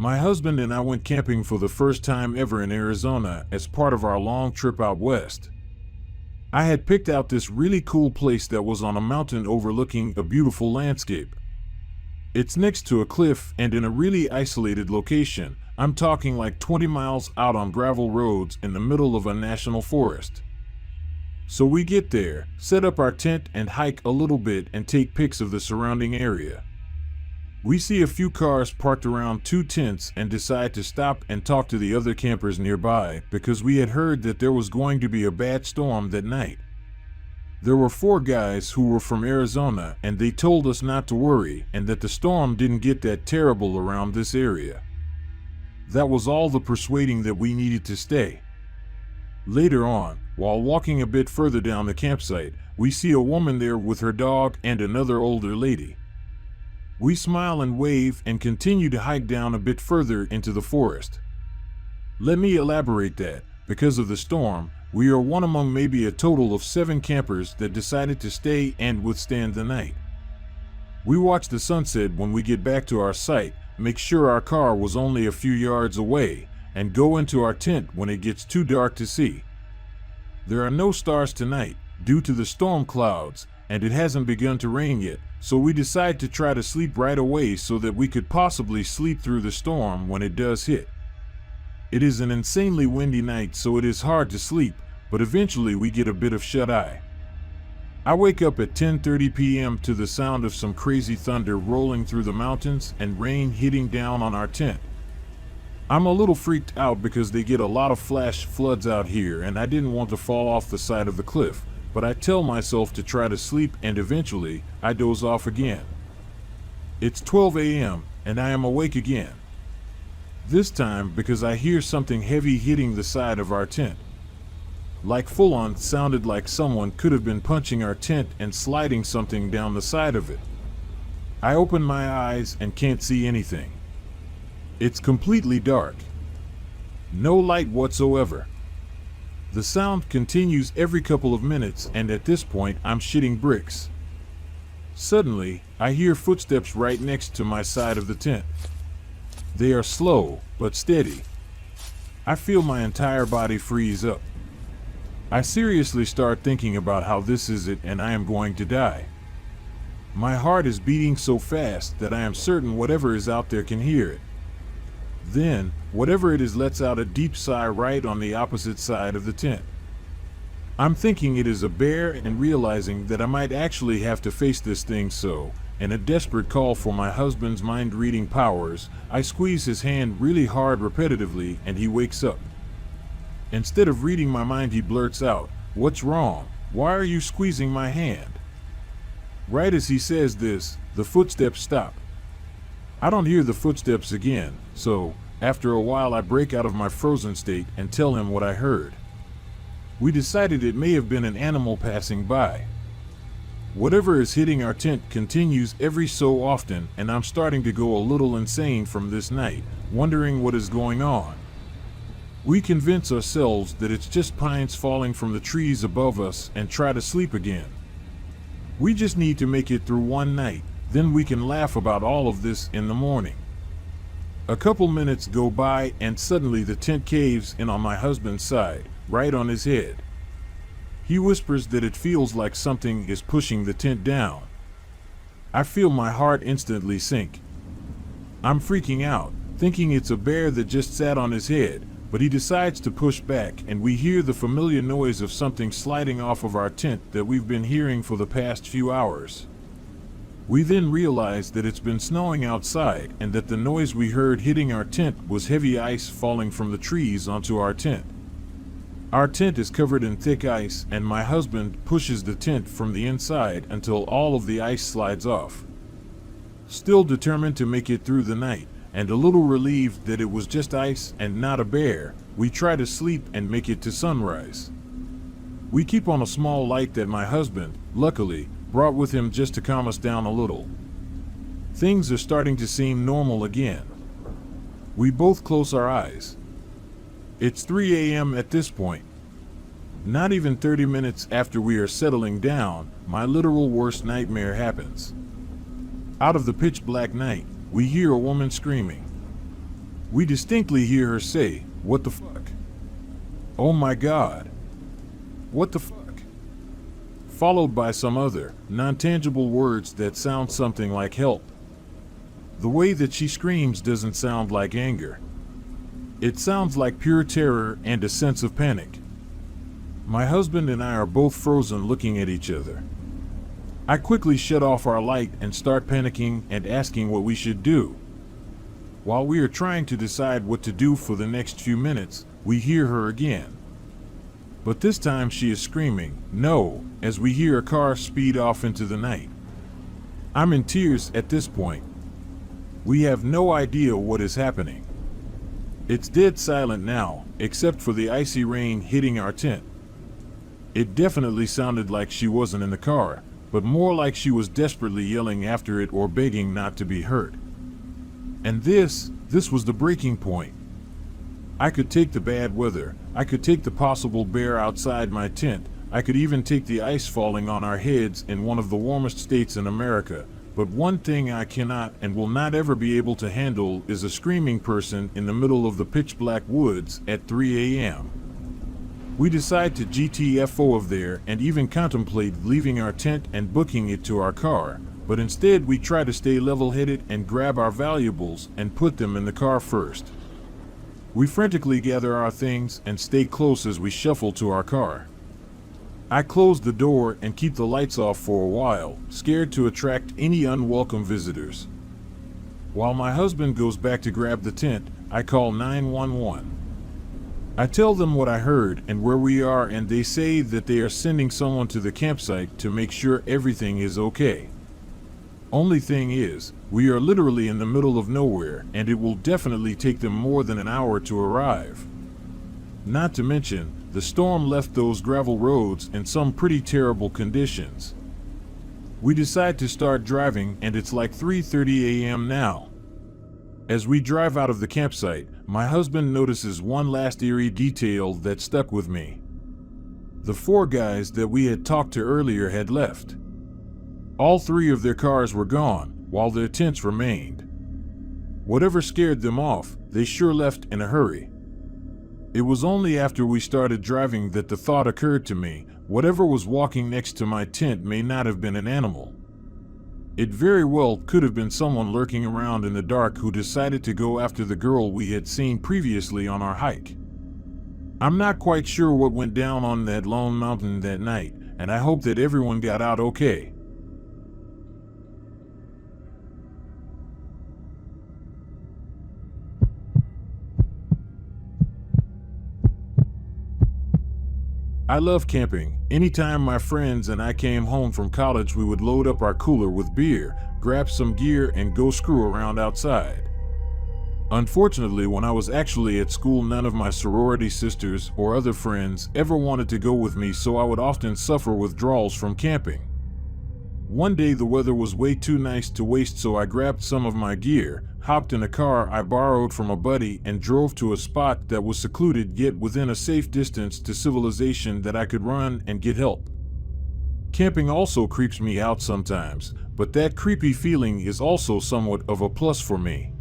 My husband and I went camping for the first time ever in Arizona as part of our long trip out west. I had picked out this really cool place that was on a mountain overlooking a beautiful landscape. It's next to a cliff and in a really isolated location. I'm talking like 20 miles out on gravel roads in the middle of a national forest. So we get there, set up our tent and hike a little bit and take pics of the surrounding area. We see a few cars parked around 2 tents and decide to stop and talk to the other campers nearby because we had heard that there was going to be a bad storm that night. There were 4 guys who were from Arizona and they told us not to worry and that the storm didn't get that terrible around this area. That was all the persuading that we needed to stay. Later on, while walking a bit further down the campsite, we see a woman there with her dog and another older lady. We smile and wave and continue to hike down a bit further into the forest. Let me elaborate that, because of the storm, we are one among maybe a total of 7 campers that decided to stay and withstand the night. We watch the sunset when we get back to our site, make sure our car was only a few yards away, and go into our tent when it gets too dark to see. There are no stars tonight, due to the storm clouds, and it hasn't begun to rain yet, so we decide to try to sleep right away so that we could possibly sleep through the storm when it does hit. It is an insanely windy night, so it is hard to sleep, but eventually we get a bit of shut-eye. I wake up at 10:30 p.m. to the sound of some crazy thunder rolling through the mountains and rain hitting down on our tent. I'm a little freaked out because they get a lot of flash floods out here and I didn't want to fall off the side of the cliff, but I tell myself to try to sleep and eventually I doze off again. It's 12 a.m. and I am awake again. This time because I hear something heavy hitting the side of our tent. Like full on, sounded like someone could have been punching our tent and sliding something down the side of it. I open my eyes and can't see anything. It's completely dark. No light whatsoever. The sound continues every couple of minutes and at this point I'm shitting bricks. Suddenly, I hear footsteps right next to my side of the tent. They are slow, but steady. I feel my entire body freeze up. I seriously start thinking about how this is it and I am going to die. My heart is beating so fast that I am certain whatever is out there can hear it. Then, whatever it is lets out a deep sigh right on the opposite side of the tent. I'm thinking it is a bear and realizing that I might actually have to face this thing, so, in a desperate call for my husband's mind-reading powers, I squeeze his hand really hard repetitively and he wakes up. Instead of reading my mind, he blurts out, "What's wrong? Why are you squeezing my hand?" Right as he says this, the footsteps stop. I don't hear the footsteps again, so, after a while I break out of my frozen state and tell him what I heard. We decided it may have been an animal passing by. Whatever is hitting our tent continues every so often and I'm starting to go a little insane from this night, wondering what is going on. We convince ourselves that it's just pines falling from the trees above us and try to sleep again. We just need to make it through one night, then we can laugh about all of this in the morning. A couple minutes go by and suddenly the tent caves in on my husband's side, right on his head. He whispers that it feels like something is pushing the tent down. I feel my heart instantly sink. I'm freaking out, thinking it's a bear that just sat on his head, but he decides to push back and we hear the familiar noise of something sliding off of our tent that we've been hearing for the past few hours. We then realize that it's been snowing outside and that the noise we heard hitting our tent was heavy ice falling from the trees onto our tent. Our tent is covered in thick ice and my husband pushes the tent from the inside until all of the ice slides off. Still determined to make it through the night, and a little relieved that it was just ice and not a bear, we try to sleep and make it to sunrise. We keep on a small light that my husband, luckily, brought with him just to calm us down a little. Things are starting to seem normal again. We both close our eyes. It's 3 a.m. at this point. Not even 30 minutes after we are settling down, my literal worst nightmare happens. Out of the pitch black night, we hear a woman screaming. We distinctly hear her say, "What the fuck? Oh my God. What the fuck?" Followed by some other, non-tangible words that sound something like help. The way that she screams doesn't sound like anger. It sounds like pure terror and a sense of panic. My husband and I are both frozen looking at each other. I quickly shut off our light and start panicking and asking what we should do. While we are trying to decide what to do for the next few minutes, we hear her again. But this time she is screaming, "No," as we hear a car speed off into the night. I'm in tears at this point. We have no idea what is happening. It's dead silent now, except for the icy rain hitting our tent. It definitely sounded like she wasn't in the car, but more like she was desperately yelling after it or begging not to be hurt. And this was the breaking point. I could take the bad weather, I could take the possible bear outside my tent, I could even take the ice falling on our heads in one of the warmest states in America, but one thing I cannot and will not ever be able to handle is a screaming person in the middle of the pitch-black woods at 3 a.m. We decide to GTFO of there and even contemplate leaving our tent and booking it to our car, but instead we try to stay level-headed and grab our valuables and put them in the car first. We frantically gather our things and stay close as we shuffle to our car. I close the door and keep the lights off for a while, scared to attract any unwelcome visitors. While my husband goes back to grab the tent, I call 911. I tell them what I heard and where we are, and they say that they are sending someone to the campsite to make sure everything is okay. Only thing is, we are literally in the middle of nowhere, and it will definitely take them more than an hour to arrive. Not to mention, the storm left those gravel roads in some pretty terrible conditions. We decide to start driving, and it's like 3:30 a.m. now. As we drive out of the campsite, my husband notices one last eerie detail that stuck with me. The 4 guys that we had talked to earlier had left. All 3 of their cars were gone, while their tents remained. Whatever scared them off, they sure left in a hurry. It was only after we started driving that the thought occurred to me, whatever was walking next to my tent may not have been an animal. It very well could have been someone lurking around in the dark who decided to go after the girl we had seen previously on our hike. I'm not quite sure what went down on that lone mountain that night, and I hope that everyone got out okay. I love camping. Anytime my friends and I came home from college, we would load up our cooler with beer, grab some gear, and go screw around outside. Unfortunately, when I was actually at school, none of my sorority sisters or other friends ever wanted to go with me, so I would often suffer withdrawals from camping. One day the weather was way too nice to waste, so I grabbed some of my gear, hopped in a car I borrowed from a buddy, and drove to a spot that was secluded yet within a safe distance to civilization that I could run and get help. Camping also creeps me out sometimes, but that creepy feeling is also somewhat of a plus for me.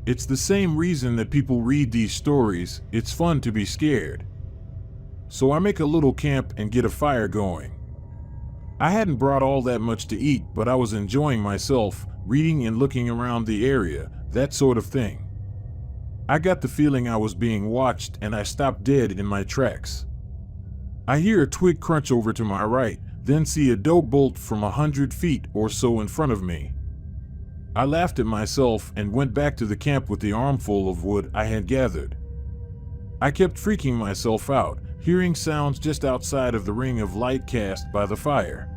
It's the same reason that people read these stories. It's fun to be scared. So I make a little camp and get a fire going. I hadn't brought all that much to eat, but I was enjoying myself, reading and looking around the area, that sort of thing. I got the feeling I was being watched, and I stopped dead in my tracks. I hear a twig crunch over to my right, then see a doe bolt from 100 feet or so in front of me. I laughed at myself and went back to the camp with the armful of wood I had gathered. I kept freaking myself out, hearing sounds just outside of the ring of light cast by the fire.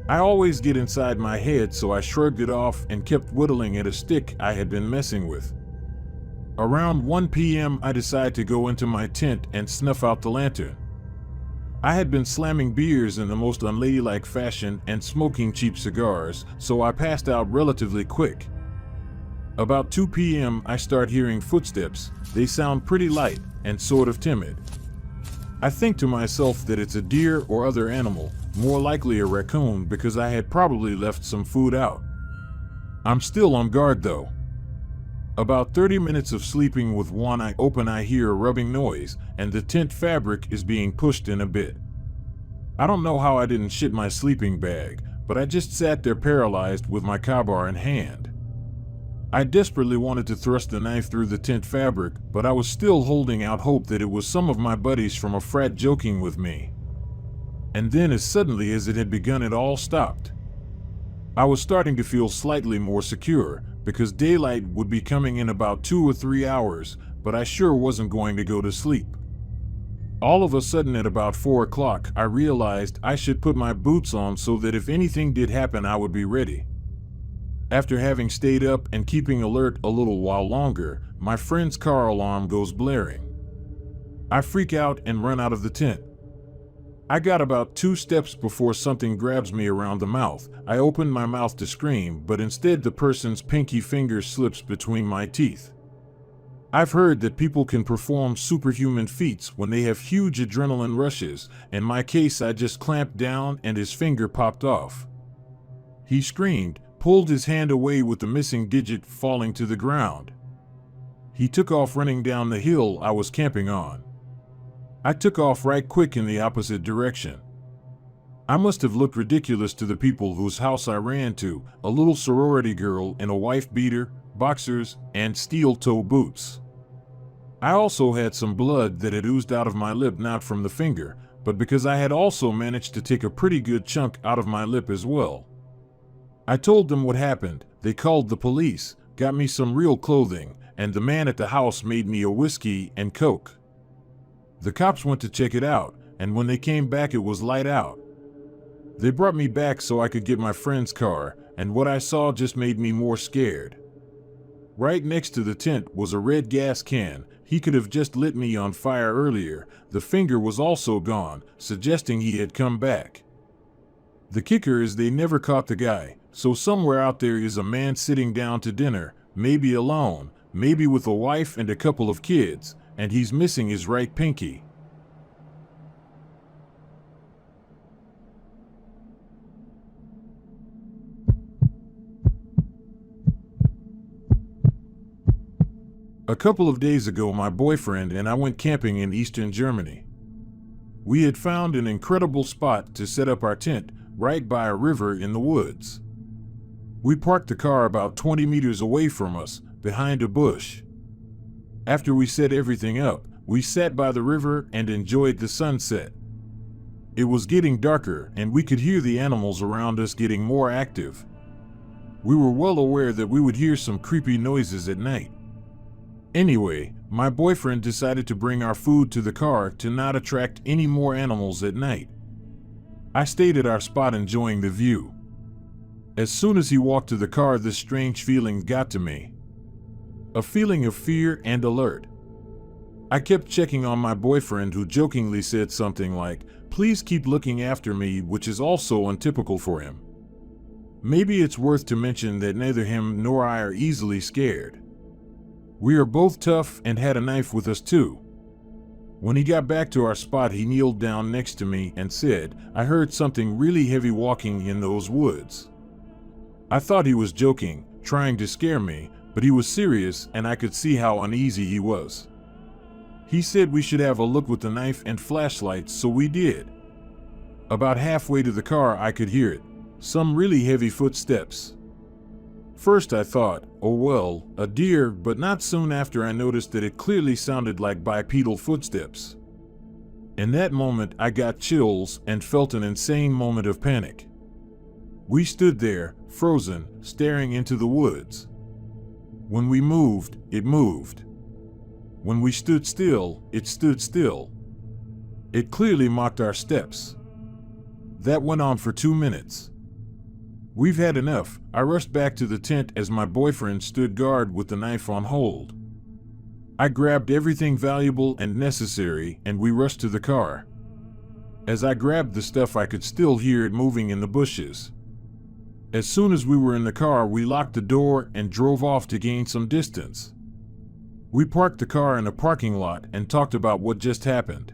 I always get inside my head, so I shrugged it off and kept whittling at a stick I had been messing with. Around 1 p.m. I decide to go into my tent and snuff out the lantern. I had been slamming beers in the most unladylike fashion and smoking cheap cigars, so I passed out relatively quick. About 2 p.m. I start hearing footsteps. They sound pretty light and sort of timid. I think to myself that it's a deer or other animal, more likely a raccoon, because I had probably left some food out. I'm still on guard though. About 30 minutes of sleeping with one eye open, I hear a rubbing noise, and the tent fabric is being pushed in a bit. I don't know how I didn't shit my sleeping bag, but I just sat there paralyzed with my kabar in hand. I desperately wanted to thrust the knife through the tent fabric, but I was still holding out hope that it was some of my buddies from a frat joking with me. And then as suddenly as it had begun, it all stopped. I was starting to feel slightly more secure, because daylight would be coming in about 2 or 3 hours, but I sure wasn't going to go to sleep. All of a sudden at about 4 o'clock, I realized I should put my boots on so that if anything did happen, I would be ready. After having stayed up and keeping alert a little while longer, my friend's car alarm goes blaring. I freak out and run out of the tent. I got about 2 steps before something grabs me around the mouth. I open my mouth to scream, but instead the person's pinky finger slips between my teeth. I've heard that people can perform superhuman feats when they have huge adrenaline rushes. In my case, I just clamped down and his finger popped off. He screamed, pulled his hand away with the missing digit falling to the ground. He took off running down the hill I was camping on. I took off right quick in the opposite direction. I must have looked ridiculous to the people whose house I ran to, a little sorority girl in a wife beater, boxers, and steel-toe boots. I also had some blood that had oozed out of my lip, not from the finger, but because I had also managed to take a pretty good chunk out of my lip as well. I told them what happened. They called the police, got me some real clothing, and the man at the house made me a whiskey and Coke. The cops went to check it out, and when they came back it was light out. They brought me back so I could get my friend's car, and what I saw just made me more scared. Right next to the tent was a red gas can. He could have just lit me on fire earlier. The finger was also gone, suggesting he had come back. The kicker is they never caught the guy, so somewhere out there is a man sitting down to dinner, maybe alone, maybe with a wife and a couple of kids, and he's missing his right pinky. A couple of days ago, my boyfriend and I went camping in eastern Germany. We had found an incredible spot to set up our tent, right by a river in the woods. We parked the car about 20 meters away from us, behind a bush. After we set everything up, we sat by the river and enjoyed the sunset. It was getting darker, and we could hear the animals around us getting more active. We were well aware that we would hear some creepy noises at night. Anyway, my boyfriend decided to bring our food to the car to not attract any more animals at night. I stayed at our spot enjoying the view. As soon as he walked to the car, this strange feeling got to me. A feeling of fear and alert. I kept checking on my boyfriend, who jokingly said something like, "Please keep looking after me," which is also untypical for him. Maybe it's worth to mention that neither him nor I are easily scared. We are both tough and had a knife with us too. When he got back to our spot, he kneeled down next to me and said, "I heard something really heavy walking in those woods." I thought he was joking, trying to scare me, but he was serious and I could see how uneasy he was. He said we should have a look with the knife and flashlights, so we did. About halfway to the car, I could hear it. Some really heavy footsteps. First I thought, oh well, a deer, but not soon after I noticed that it clearly sounded like bipedal footsteps. In that moment I got chills and felt an insane moment of panic. We stood there, frozen, staring into the woods. When we moved, it moved. When we stood still, it stood still. It clearly mocked our steps. That went on for 2 minutes. We've had enough. I rushed back to the tent as my boyfriend stood guard with the knife on hold. I grabbed everything valuable and necessary, and we rushed to the car. As I grabbed the stuff, I could still hear it moving in the bushes. As soon as we were in the car, we locked the door and drove off to gain some distance. We parked the car in a parking lot and talked about what just happened.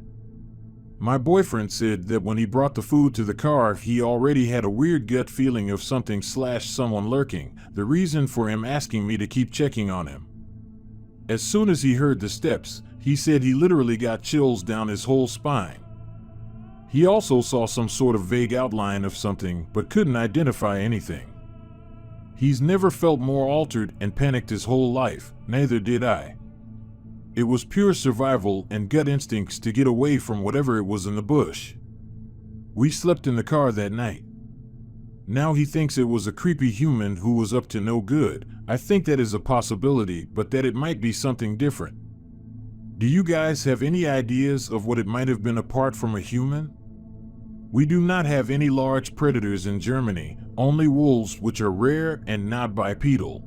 My boyfriend said that when he brought the food to the car, he already had a weird gut feeling of something/someone lurking, the reason for him asking me to keep checking on him. As soon as he heard the steps, he said he literally got chills down his whole spine. He also saw some sort of vague outline of something, but couldn't identify anything. He's never felt more altered and panicked his whole life, neither did I. It was pure survival and gut instincts to get away from whatever it was in the bush. We slept in the car that night. Now he thinks it was a creepy human who was up to no good. I think that is a possibility, but that it might be something different. Do you guys have any ideas of what it might have been apart from a human? We do not have any large predators in Germany, only wolves, which are rare and not bipedal.